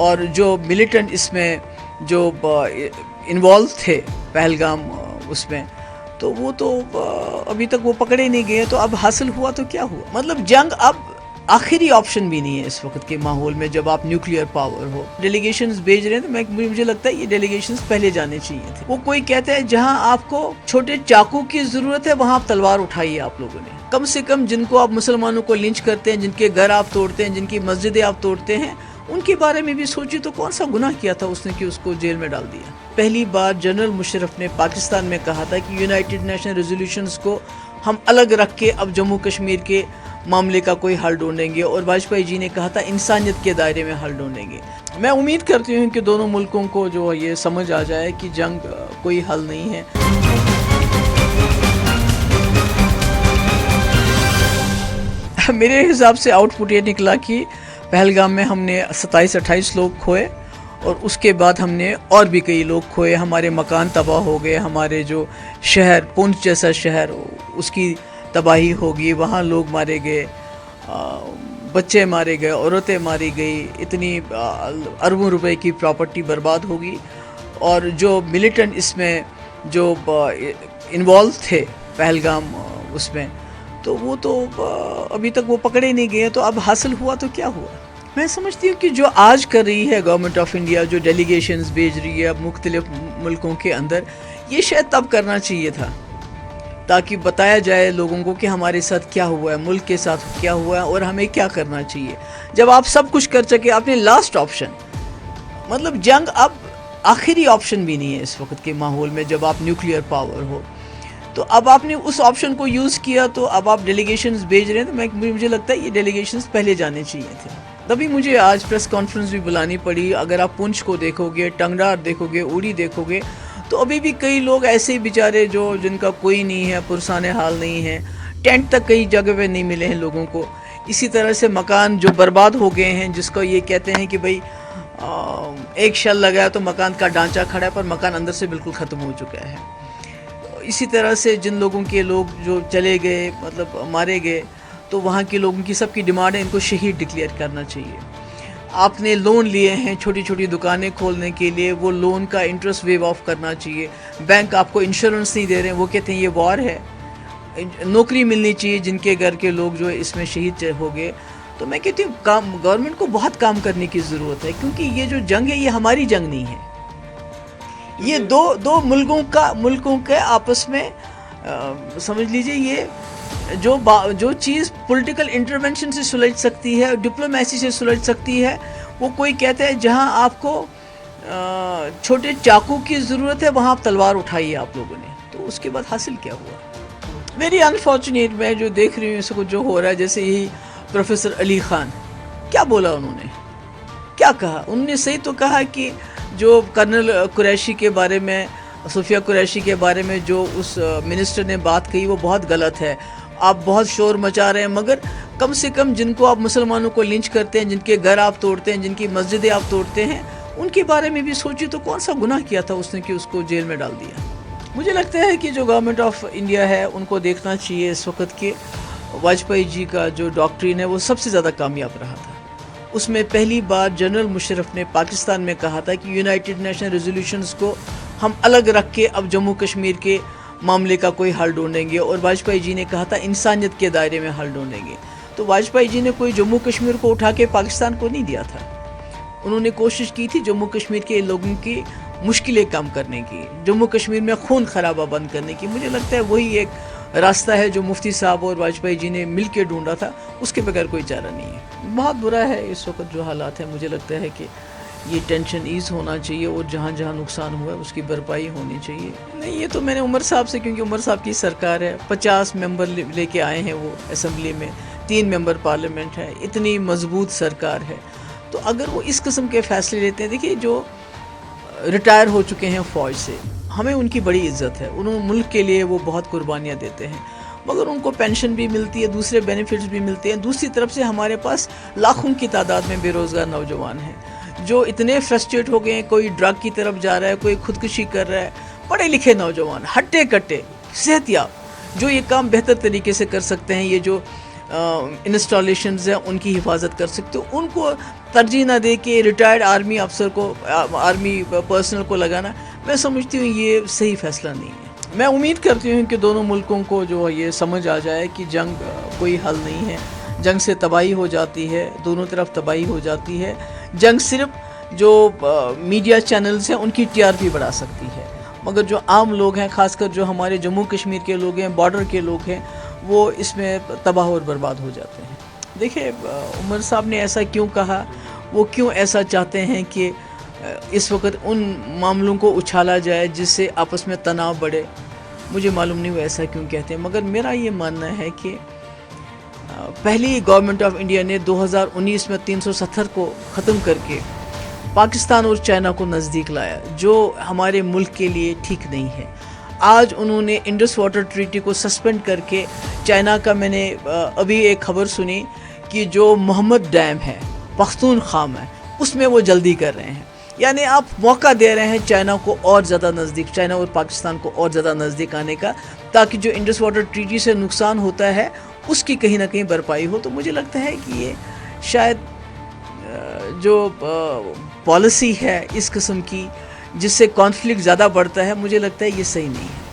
اور جو ملیٹنٹ اس میں جو انوالو تھے پہلگام اس میں، تو وہ تو ابھی تک وہ پکڑے نہیں گئے. تو اب حاصل ہوا تو کیا ہوا؟ مطلب جنگ اب آخری آپشن بھی نہیں ہے اس وقت کے ماحول میں جب آپ نیوکلیئر پاور ہو. ڈیلیگیشنز بھیج رہے ہیں تو مجھے لگتا ہے یہ ڈیلیگیشنز پہلے جانے چاہیے تھے. وہ کوئی کہتا ہے جہاں آپ کو چھوٹے چاقو کی ضرورت ہے وہاں آپ تلوار اٹھائیے. آپ لوگوں نے کم سے کم جن کو آپ مسلمانوں کو لنچ کرتے ہیں، جن کے گھر آپ توڑتے ہیں، جن کی مسجدیں آپ توڑتے ہیں، ان کے بارے میں بھی سوچیے تو کون سا گناہ کیا تھا اس نے کہ اس کو جیل میں ڈال دیا. پہلی بار جنرل مشرف نے پاکستان میں کہا تھا کہ یونائٹڈ نیشن ریزولوشنز کو ہم الگ رکھ کے اب جموں کشمیر کے معاملے کا کوئی حل ڈھونڈیں گے، اور واجپئی جی نے کہا تھا انسانیت کے دائرے میں حل ڈھونڈیں گے. میں امید کرتی ہوں کہ دونوں ملکوں کو جو یہ سمجھ آ جائے کہ جنگ کوئی حل نہیں ہے. میرے حساب سے آؤٹ پٹ یہ نکلا کہ پہلگام میں ہم نے 27-28 لوگ کھوئے، اور اس کے بعد ہم نے اور بھی کئی لوگ کھوئے. ہمارے مکان تباہ ہو گئے، ہمارے جو شہر پونچھ جیسا شہر اس کی تباہی ہوگی، وہاں لوگ مارے گئے، بچے مارے گئے، عورتیں ماری گئی، اتنی اربوں روپے کی پراپرٹی برباد ہوگی. اور جو ملیٹنٹ اس میں جو انوالو تھے پہلگام اس میں، تو وہ تو ابھی تک وہ پکڑے نہیں گئے. تو اب حاصل ہوا تو کیا ہوا؟ میں سمجھتی ہوں کہ جو آج کر رہی ہے گورنمنٹ آف انڈیا، جو ڈیلیگیشنز بھیج رہی ہے مختلف ملکوں کے اندر، یہ شاید تب کرنا چاہیے تھا تاکہ بتایا جائے لوگوں کو کہ ہمارے ساتھ کیا ہوا ہے، ملک کے ساتھ کیا ہوا ہے، اور ہمیں کیا کرنا چاہیے. جب آپ سب کچھ کر چکے، آپ نے لاسٹ آپشن، مطلب جنگ اب آخری آپشن بھی نہیں ہے اس وقت کے ماحول میں جب آپ نیوکلیئر پاور ہو، تو اب آپ نے اس آپشن کو یوز کیا. تو اب آپ ڈیلیگیشنز بھیج رہے ہیں تو مجھے لگتا ہے یہ ڈیلیگیشنز پہلے جانے چاہیے تھے. تبھی مجھے آج پریس کانفرنس بھی بلانی پڑی. اگر آپ پونچھ کو دیکھو گے، ٹنگڈار دیکھو گے، اوڑی دیکھو گے، تو ابھی بھی کئی لوگ ایسے بیچارے جن کا کوئی نہیں ہے، پرسان حال نہیں ہے، ٹینٹ تک کئی جگہ پہ نہیں ملے ہیں لوگوں کو. اسی طرح سے مکان جو برباد ہو گئے ہیں، جس کو یہ کہتے ہیں کہ بھئی ایک شل لگایا تو مکان کا ڈھانچہ کھڑا ہے، پر مکان اندر سے بالکل ختم ہو چکا ہے. اسی طرح سے جن لوگوں کے لوگ جو چلے گئے، مطلب مارے گئے، تو وہاں کے لوگوں کی سب کی ڈیمانڈ ہے ان کو شہید ڈکلیئر کرنا چاہیے. آپ نے لون لیے ہیں چھوٹی چھوٹی دکانیں کھولنے کے لیے، وہ لون کا انٹرسٹ ویو آف کرنا چاہیے. بینک آپ کو انشورنس نہیں دے رہے ہیں، وہ کہتے ہیں یہ وار ہے. نوکری ملنی چاہیے جن کے گھر کے لوگ جو اس میں شہید ہو گئے. تو میں کہتی ہوں گورنمنٹ کو بہت کام کرنے کی ضرورت ہے، کیونکہ یہ جو جنگ ہے یہ ہماری جنگ نہیں ہے. یہ دو ملکوں کے آپس میں سمجھ لیجئے، یہ جو چیز پولیٹیکل انٹرونشن سے سلجھ سکتی ہے، ڈپلومیسی سے سلجھ سکتی ہے، وہ کوئی کہتا ہے جہاں آپ کو چھوٹے چاقو کی ضرورت ہے وہاں آپ تلوار اٹھائیے. آپ لوگوں نے تو اس کے بعد حاصل کیا ہوا؟ Very unfortunate. میں جو دیکھ رہی ہوں اس کو جو ہو رہا ہے، جیسے یہی پروفیسر علی خان، کیا بولا انہوں نے؟ کیا کہا انہوں نے؟ صحیح تو کہا کہ جو کرنل قریشی کے بارے میں، صفیہ قریشی کے بارے میں جو اس منسٹر نے بات کہی وہ بہت غلط ہے. آپ بہت شور مچا رہے ہیں، مگر کم سے کم جن کو آپ مسلمانوں کو لنچ کرتے ہیں، جن کے گھر آپ توڑتے ہیں، جن کی مسجدیں آپ توڑتے ہیں، ان کے بارے میں بھی سوچیے تو کون سا گناہ کیا تھا اس نے کہ اس کو جیل میں ڈال دیا. مجھے لگتا ہے کہ جو گورنمنٹ آف انڈیا ہے ان کو دیکھنا چاہیے اس وقت کہ واجپئی جی کا جو ڈاکٹرین ہے وہ سب سے زیادہ کامیاب رہا تھا. اس میں پہلی بار جنرل مشرف نے پاکستان میں کہا تھا کہ یونائٹڈ نیشن ریزولوشنز کو ہم الگ رکھ کے اب جموں کشمیر کے معاملے کا کوئی حل ڈھونڈیں گے، اور واجپئی جی نے کہا تھا انسانیت کے دائرے میں حل ڈھونڈیں گے. تو واجپئی جی نے کوئی جموں کشمیر کو اٹھا کے پاکستان کو نہیں دیا تھا. انہوں نے کوشش کی تھی جموں کشمیر کے لوگوں کی مشکلیں کم کرنے کی، جموں کشمیر میں خون خرابہ بند کرنے کی. مجھے لگتا ہے وہی ایک راستہ ہے جو مفتی صاحب اور واجپئی جی نے مل کے ڈھونڈا تھا. اس کے بغیر کوئی چارہ نہیں ہے. بہت برا ہے اس وقت جو حالات ہیں. مجھے لگتا ہے کہ یہ ٹینشن ایز ہونا چاہیے، اور جہاں جہاں نقصان ہوا ہے اس کی بھرپائی ہونی چاہیے. نہیں، یہ تو میں نے عمر صاحب سے، کیونکہ عمر صاحب کی سرکار ہے، 50 ممبر لے کے آئے ہیں وہ اسمبلی میں، 3 ممبر پارلیمنٹ ہے، اتنی مضبوط سرکار ہے. تو اگر وہ اس قسم کے فیصلے لیتے ہیں، دیکھیے جو ریٹائر ہو چکے ہیں فوج سے، ہمیں ان کی بڑی عزت ہے. ملک کے لیے وہ بہت قربانیاں دیتے ہیں، مگر ان کو پینشن بھی ملتی ہے، دوسرے بینیفٹس بھی ملتے ہیں. دوسری طرف سے ہمارے پاس لاکھوں کی تعداد میں بے روزگار نوجوان ہیں جو اتنے فرسٹریٹ ہو گئے ہیں. کوئی ڈرگ کی طرف جا رہا ہے، کوئی خودکشی کر رہا ہے. پڑھے لکھے نوجوان، ہٹے کٹے، صحت یاب، جو یہ کام بہتر طریقے سے کر سکتے ہیں. یہ جو انسٹالیشنز ہیں ان کی حفاظت کر سکتے ہو، ان کو ترجیح نہ دے کے ریٹائرڈ آرمی افسر کو، آرمی پرسنل کو لگانا، میں سمجھتی ہوں یہ صحیح فیصلہ نہیں ہے۔ میں امید کرتی ہوں کہ دونوں ملکوں کو جو یہ سمجھ آ جائے کہ جنگ کوئی حل نہیں ہے، جنگ سے تباہی ہو جاتی ہے، دونوں طرف تباہی ہو جاتی ہے، جنگ صرف جو میڈیا چینلز ہیں ان کی ٹی آر پی بڑھا سکتی ہے، مگر جو عام لوگ ہیں، خاص کر جو ہمارے جموں کشمیر کے لوگ ہیں، بارڈر کے لوگ ہیں، وہ اس میں تباہ اور برباد ہو جاتے ہیں۔ دیکھیں عمر صاحب نے ایسا کیوں کہا، وہ کیوں ایسا چاہتے ہیں کہ اس وقت ان معاملوں کو اچھالا جائے جس سے آپس میں تناؤ بڑھے، مجھے معلوم نہیں وہ ایسا کیوں کہتے ہیں، مگر میرا یہ ماننا ہے کہ پہلی گورنمنٹ آف انڈیا نے 2019 میں 370 کو ختم کر کے پاکستان اور چائنا کو نزدیک لایا، جو ہمارے ملک کے لیے ٹھیک نہیں ہے۔ آج انہوں نے انڈس واٹر ٹریٹی کو سسپینڈ کر کے چائنا کا، میں نے ابھی ایک خبر سنی کہ جو محمد ڈیم ہے پختونخوا میں، اس میں وہ جلدی کر رہے ہیں، یعنی آپ موقع دے رہے ہیں چائنا کو اور زیادہ نزدیک، چائنا اور پاکستان کو اور زیادہ نزدیک آنے کا، تاکہ جو انڈس واٹر ٹریٹی سے نقصان ہوتا ہے اس کی کہیں نہ کہیں بھرپائی ہو۔ تو مجھے لگتا ہے کہ یہ شاید جو پالیسی ہے اس قسم کی جس سے کانفلکٹ زیادہ بڑھتا ہے، مجھے لگتا ہے یہ صحیح نہیں ہے۔